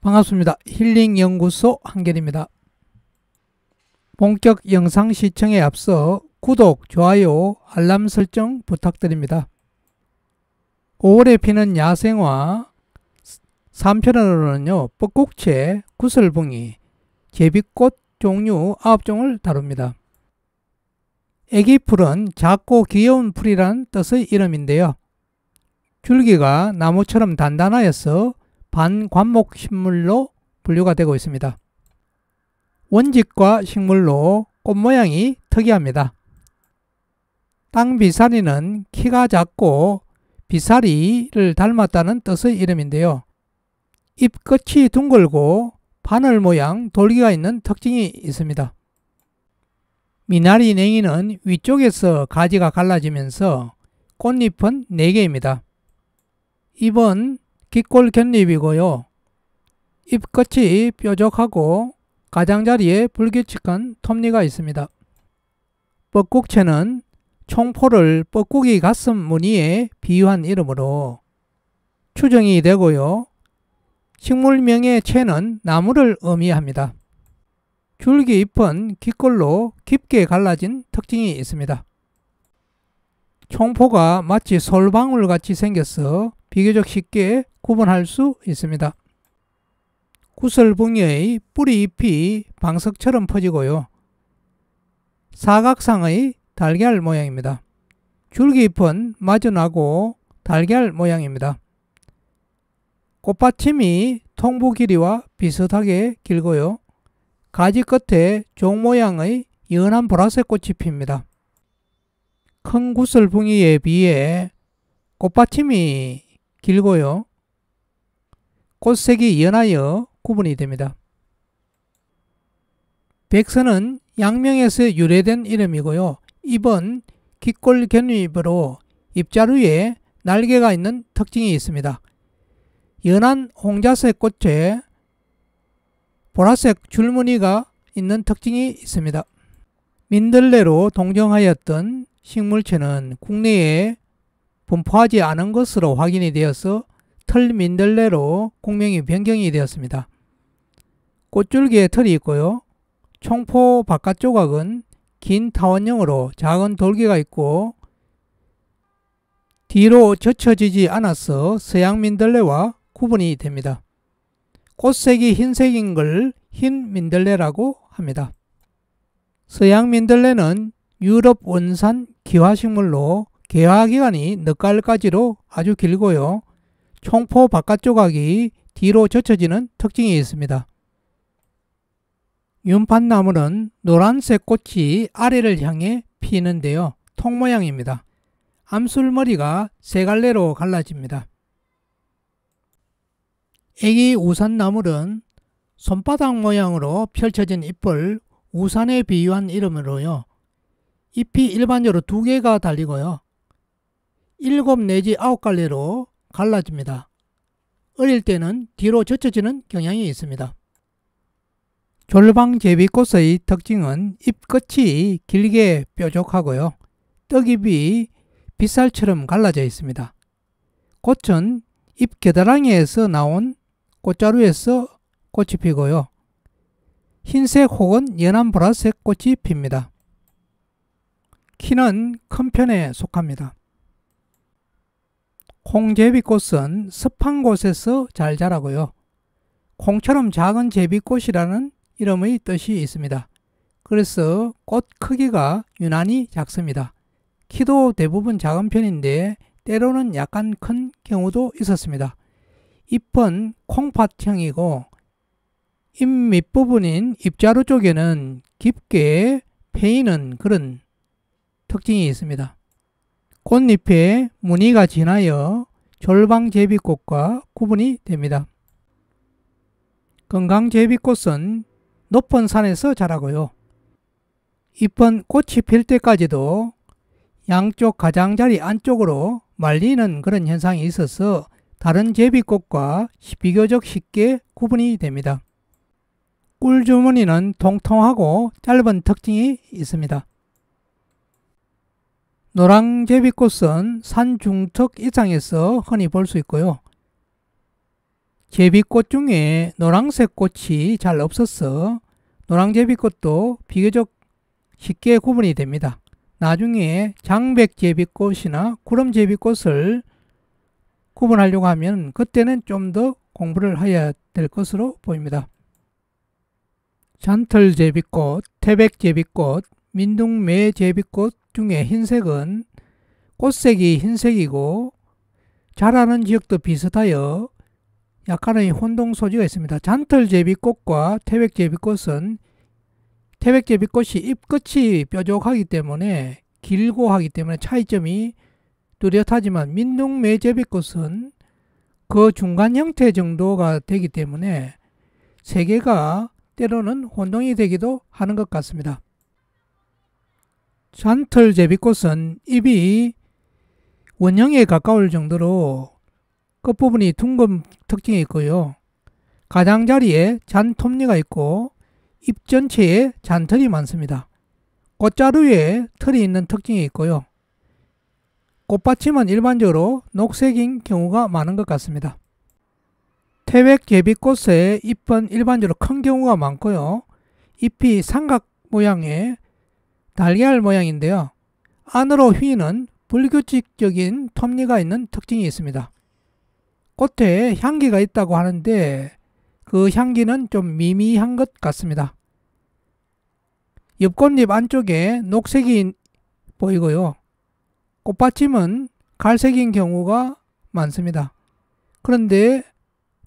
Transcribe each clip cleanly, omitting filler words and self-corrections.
반갑습니다. 힐링연구소 한결입니다. 본격 영상 시청에 앞서 구독, 좋아요, 알람 설정 부탁드립니다. 5월에 피는 야생화 3편으로는요, 뻐꾹채, 구슬붕이, 제비꽃 종류 9종을 다룹니다. 애기풀은 작고 귀여운 풀이란 뜻의 이름인데요. 줄기가 나무처럼 단단하여서 반관목 식물로 분류가 되고 있습니다. 원집과 식물로 꽃 모양이 특이합니다. 땅비사리는 키가 작고 비사리를 닮았다는 뜻의 이름인데요. 잎 끝이 둥글고 바늘 모양 돌기가 있는 특징이 있습니다. 미나리 냉이는 위쪽에서 가지가 갈라지면서 꽃잎은 4개입니다. 잎은 기골 곁잎이고요. 잎 끝이 뾰족하고 가장자리에 불규칙한 톱니가 있습니다. 뻐꾹채는 총포를 뻐꾹이 가슴 무늬에 비유한 이름으로 추정이 되고요. 식물명의 채는 나무를 의미합니다. 줄기 잎은 기골로 깊게 갈라진 특징이 있습니다. 총포가 마치 솔방울 같이 생겨서 비교적 쉽게 구분할 수 있습니다. 구슬붕이의 뿌리 잎이 방석처럼 퍼지고요. 사각상의 달걀 모양입니다. 줄기잎은 마주나고 달걀 모양입니다. 꽃받침이 통부 길이와 비슷하게 길고요. 가지 끝에 종 모양의 연한 보라색 꽃이 핍니다. 큰 구슬붕이에 비해 꽃받침이 길고요. 꽃색이 연하여 구분이 됩니다. 백선은 양명에서 유래된 이름이고요. 잎은 기골 곁잎으로 잎자루에 날개가 있는 특징이 있습니다. 연한 홍자색 꽃에 보라색 줄무늬가 있는 특징이 있습니다. 민들레로 동정하였던 식물체는 국내에 분포하지 않은 것으로 확인이 되어서 털민들레로 국명이 변경이 되었습니다. 꽃줄기에 털이 있고요. 총포 바깥 조각은 긴 타원형으로 작은 돌기가 있고 뒤로 젖혀지지 않아서 서양민들레와 구분이 됩니다. 꽃색이 흰색인 걸 흰민들레라고 합니다. 서양민들레는 유럽 원산 기화식물로 개화기간이 넉갈까지로 아주 길고요. 총포 바깥 조각이 뒤로 젖혀지는 특징이 있습니다. 윤판나무는 노란색 꽃이 아래를 향해 피는데요. 통 모양입니다. 암술머리가 3갈래로 갈라집니다. 애기 우산나물은 손바닥 모양으로 펼쳐진 잎을 우산에 비유한 이름으로요. 잎이 일반적으로 2개가 달리고요. 7 내지 9갈래로 갈라집니다. 어릴 때는 뒤로 젖혀지는 경향이 있습니다. 졸방제비꽃의 특징은 잎 끝이 길게 뾰족하고요. 떡잎이 빗살처럼 갈라져 있습니다. 꽃은 잎 겨드랑이에서 나온 꽃자루에서 꽃이 피고요. 흰색 혹은 연한 보라색 꽃이 핍니다. 키는 큰 편에 속합니다. 콩제비꽃은 습한 곳에서 잘 자라고요. 콩처럼 작은 제비꽃이라는 이름의 뜻이 있습니다. 그래서 꽃 크기가 유난히 작습니다. 키도 대부분 작은 편인데 때로는 약간 큰 경우도 있었습니다. 잎은 콩팥형이고 잎 밑부분인 잎자루 쪽에는 깊게 패이는 그런 특징이 있습니다. 꽃잎에 무늬가 진하여 졸방제비꽃과 구분이 됩니다. 건강제비꽃은 높은 산에서 자라고요. 잎은 꽃이 필 때까지도 양쪽 가장자리 안쪽으로 말리는 그런 현상이 있어서 다른 제비꽃과 비교적 쉽게 구분이 됩니다. 꿀주머니는 통통하고 짧은 특징이 있습니다. 노랑제비꽃은 산 중턱 이상에서 흔히 볼 수 있고요. 제비꽃 중에 노란색 꽃이 잘 없어서 노랑제비꽃도 비교적 쉽게 구분이 됩니다. 나중에 장백제비꽃이나 구름제비꽃을 구분하려고 하면 그때는 좀 더 공부를 해야 될 것으로 보입니다. 잔털제비꽃, 태백제비꽃, 민둥매제비꽃 중에 흰색은 꽃색이 흰색이고 자라는 지역도 비슷하여 약간의 혼동 소지가 있습니다. 잔털제비꽃과 태백제비꽃은 태백제비꽃이 잎끝이 뾰족하기 때문에 길고 하기 때문에 차이점이 뚜렷하지만 민둥매제비꽃은 그 중간 형태 정도가 되기 때문에 세 개가 때로는 혼동이 되기도 하는 것 같습니다. 잔털제비꽃은 잎이 원형에 가까울 정도로 끝부분이 둥근 특징이 있고요. 가장자리에 잔톱니가 있고 잎 전체에 잔털이 많습니다. 꽃자루에 털이 있는 특징이 있고요. 꽃받침은 일반적으로 녹색인 경우가 많은 것 같습니다. 태백제비꽃의 잎은 일반적으로 큰 경우가 많고요. 잎이 삼각 모양의 달걀 모양인데요. 안으로 휘는 불규칙적인 톱니가 있는 특징이 있습니다. 꽃에 향기가 있다고 하는데 그 향기는 좀 미미한 것 같습니다. 엽꽃잎 안쪽에 녹색이 보이고요. 꽃받침은 갈색인 경우가 많습니다. 그런데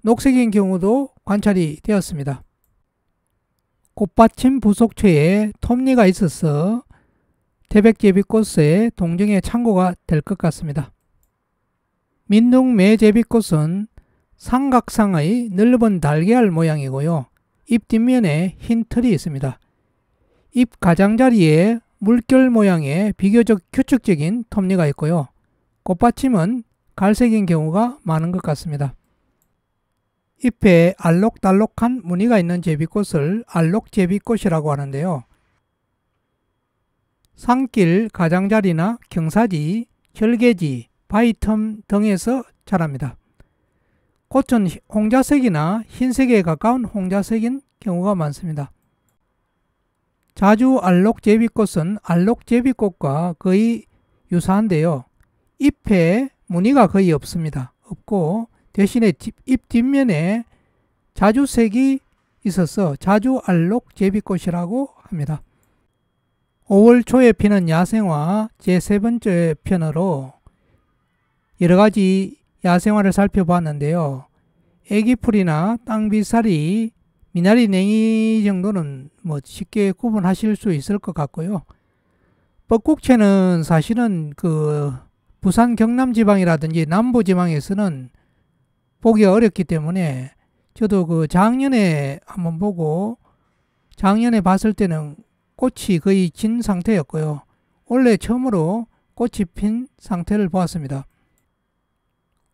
녹색인 경우도 관찰이 되었습니다. 꽃받침 부속체에 톱니가 있어서 태백제비꽃의 동정에 참고가 될 것 같습니다. 민둥매제비꽃은 삼각상의 넓은 달걀 모양이고요. 잎 뒷면에 흰 털이 있습니다. 잎 가장자리에 물결 모양의 비교적 규칙적인 톱니가 있고요. 꽃받침은 갈색인 경우가 많은 것 같습니다. 잎에 알록달록한 무늬가 있는 제비꽃을 알록제비꽃이라고 하는데요. 산길, 가장자리나 경사지, 절개지, 바위틈 등에서 자랍니다. 꽃은 홍자색이나 흰색에 가까운 홍자색인 경우가 많습니다. 자주 알록제비꽃은 알록제비꽃과 거의 유사한데요. 잎에 무늬가 거의 없습니다. 없고 대신에 잎 뒷면에 자주색이 있어서 자주 알록제비꽃이라고 합니다. 5월 초에 피는 야생화 제3번째 편으로 여러가지 야생화를 살펴봤는데요. 애기풀이나 땅비살이 미나리 냉이 정도는 쉽게 구분하실 수 있을 것 같고요. 뻐꾹채는 사실은 부산 경남 지방이라든지 남부 지방에서는 보기가 어렵기 때문에 저도 작년에 한번 보고 작년에 봤을 때는 꽃이 거의 진 상태였고요. 원래 처음으로 꽃이 핀 상태를 보았습니다.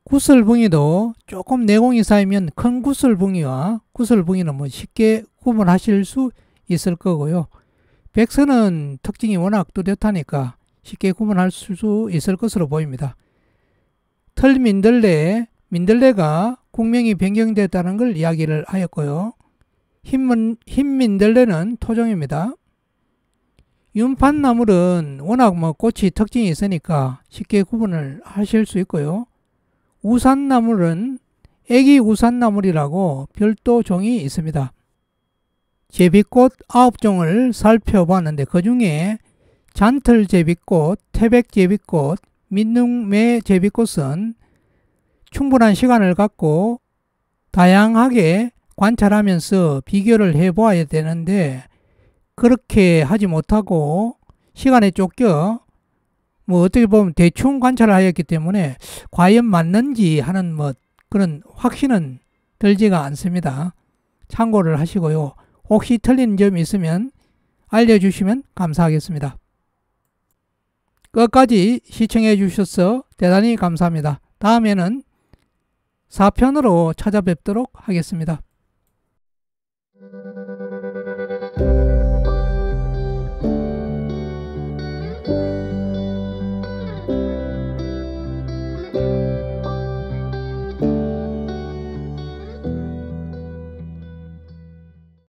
구슬붕이도 조금 내공이 쌓이면 큰 구슬붕이와 구슬붕이는 쉽게 구분하실 수 있을 거고요. 백선은 특징이 워낙 뚜렷하니까 쉽게 구분할 수 있을 것으로 보입니다. 민들레가 국명이 변경됐다는 걸 이야기를 하였고요. 흰 민들레는 토종입니다. 윤판나물은 워낙 꽃이 특징이 있으니까 쉽게 구분을 하실 수 있고요. 우산나물은 애기 우산나물이라고 별도 종이 있습니다. 제비꽃 9종을 살펴봤는데 그 중에 잔털제비꽃, 태백제비꽃, 민둥매제비꽃은 충분한 시간을 갖고 다양하게 관찰하면서 비교를 해보아야 되는데 그렇게 하지 못하고 시간에 쫓겨 어떻게 보면 대충 관찰을 하였기 때문에 과연 맞는지 하는 그런 확신은 들지가 않습니다. 참고를 하시고요. 혹시 틀린 점이 있으면 알려주시면 감사하겠습니다. 끝까지 시청해 주셔서 대단히 감사합니다. 다음에는 4편으로 찾아뵙도록 하겠습니다.